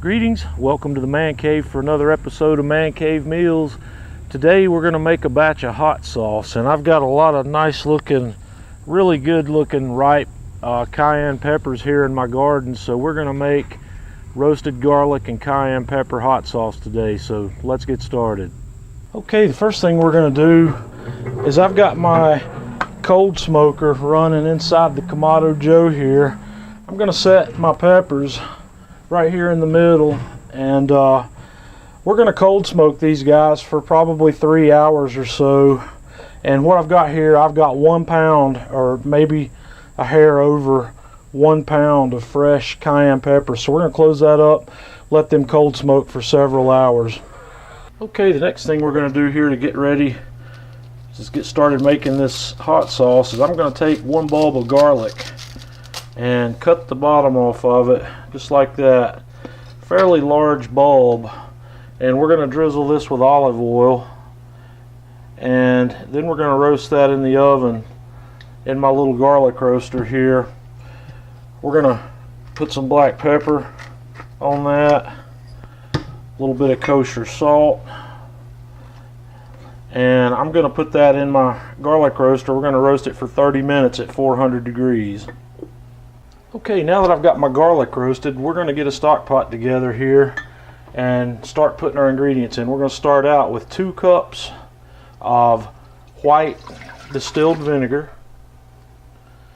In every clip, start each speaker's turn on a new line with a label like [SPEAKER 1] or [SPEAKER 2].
[SPEAKER 1] Greetings, welcome to the Man Cave for another episode of Man Cave Meals. Today we're going to make a batch of hot sauce, and I've got a lot of nice looking, really good looking ripe cayenne peppers here in my garden. So we're going to make roasted garlic and cayenne pepper hot sauce today, so let's get started. Okay, the first thing we're going to do is I've got my cold smoker running inside the Kamado Joe here. I'm going to set my peppers right here in the middle, and we're going to cold smoke these guys for probably 3 hours or so. And what I've got here, I've got 1 pound, or maybe a hair over 1 pound of fresh cayenne pepper. So we're going to close that up, let them cold smoke for several hours. Okay, the next thing we're going to do here to get ready, just get started making this hot sauce, is I'm going to take 1 bulb of garlic and cut the bottom off of it just like that, fairly large bulb, and we're going to drizzle this with olive oil, and then we're going to roast that in the oven in my little garlic roaster here. We're going to put some black pepper on that, a little bit of kosher salt, and I'm going to put that in my garlic roaster. We're going to roast it for 30 minutes at 400 degrees. Okay, now that I've got my garlic roasted, we're going to get a stock pot together here and start putting our ingredients in. We're going to start out with 2 cups of white distilled vinegar,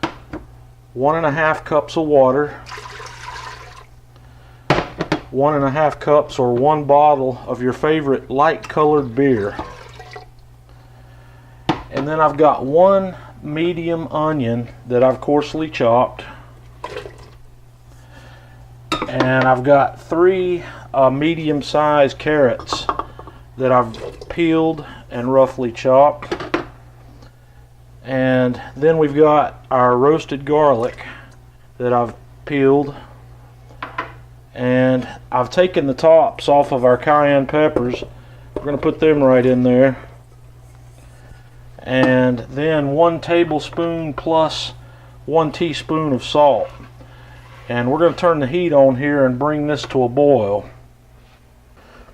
[SPEAKER 1] 1.5 cups of water, 1.5 cups or 1 bottle of your favorite light colored beer. And then I've got 1 medium onion that I've coarsely chopped. And I've got 3 medium-sized carrots that I've peeled and roughly chopped. And then we've got our roasted garlic that I've peeled. And I've taken the tops off of our cayenne peppers. We're going to put them right in there. And then 1 tablespoon plus 1 teaspoon of salt. And we're going to turn the heat on here and bring this to a boil.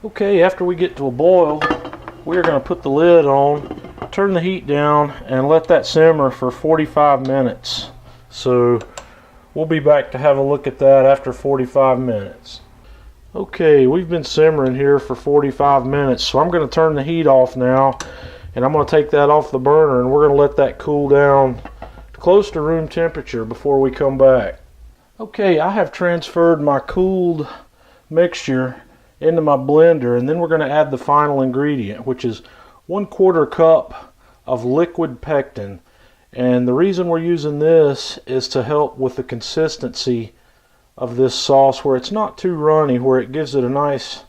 [SPEAKER 1] Okay, after we get to a boil, we're going to put the lid on, turn the heat down, and let that simmer for 45 minutes. So we'll be back to have a look at that after 45 minutes. Okay, we've been simmering here for 45 minutes, so I'm going to turn the heat off now, and I'm going to take that off the burner, and we're going to let that cool down to close to room temperature before we come back. Okay, I have transferred my cooled mixture into my blender, and then we're going to add the final ingredient, which is 1/4 cup of liquid pectin. And the reason we're using this is to help with the consistency of this sauce, where it's not too runny, where it gives it a nice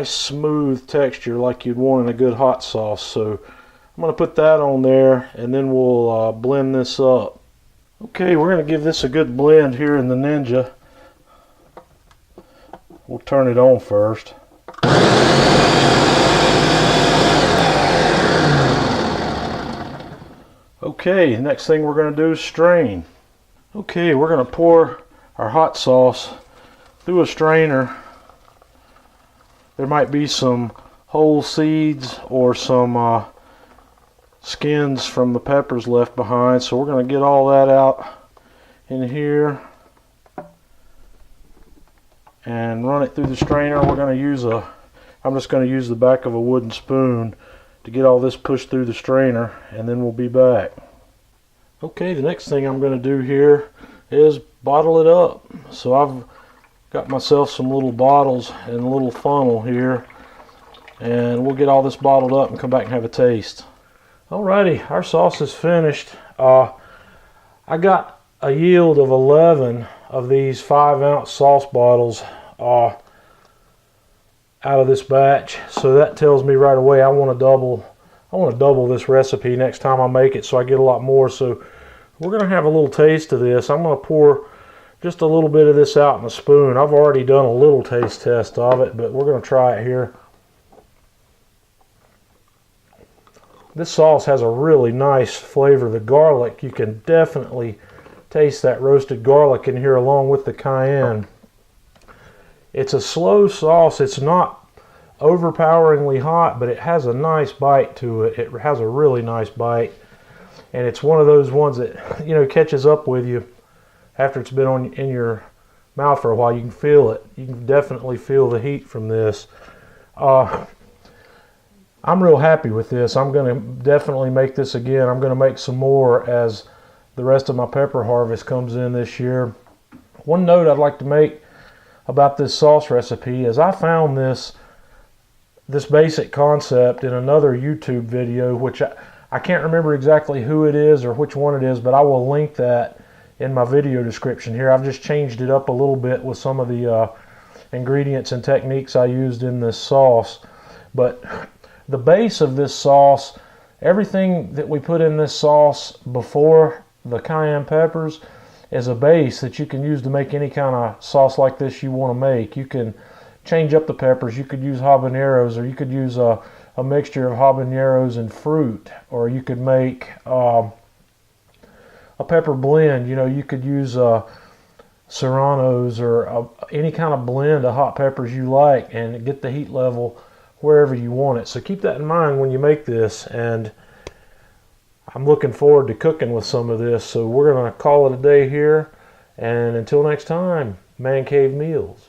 [SPEAKER 1] smooth texture like you'd want in a good hot sauce. So I'm going to put that on there, and then we'll blend this up. Okay, we're going to give this a good blend here in the Ninja. We'll turn it on first. Okay, next thing we're going to do is strain. Okay, we're going to pour our hot sauce through a strainer. There might be some whole seeds or some skins from the peppers left behind, so we're going to get all that out in here and run it through the strainer. I'm just going to use the back of a wooden spoon to get all this pushed through the strainer, and then we'll be back. Okay, the next thing I'm going to do here is bottle it up. So I've got myself some little bottles and a little funnel here, and we'll get all this bottled up and come back and have a taste. Alrighty, our sauce is finished. I got a yield of 11 of these 5-ounce sauce bottles out of this batch, so that tells me right away I want to double this recipe next time I make it, so I get a lot more. So we're going to have a little taste of this. I'm going to pour just a little bit of this out in a spoon. I've already done a little taste test of it, but we're going to try it here. This sauce has a really nice flavor. The garlic, you can definitely taste that roasted garlic in here along with the cayenne. It's a slow sauce. It's not overpoweringly hot, but it has a nice bite to it. It has a really nice bite. And it's one of those ones that, you know, catches up with you after it's been in your mouth for a while. You can feel it. You can definitely feel the heat from this. I'm real happy with this. I'm going to definitely make this again. I'm going to make some more as the rest of my pepper harvest comes in this year. One note I'd like to make about this sauce recipe is I found this basic concept in another YouTube video, which I can't remember exactly who it is or which one it is, but I will link that in my video description here. I've just changed it up a little bit with some of the ingredients and techniques I used in this sauce. But the base of this sauce, everything that we put in this sauce before the cayenne peppers is a base that you can use to make any kind of sauce like this you want to make. You can change up the peppers. You could use habaneros, or you could use a mixture of habaneros and fruit, or you could make a pepper blend. You know, you could use serranos or any kind of blend of hot peppers you like and get the heat level wherever you want it. So keep that in mind when you make this, and I'm looking forward to cooking with some of this. So we're going to call it a day here, and until next time, Man Cave Meals.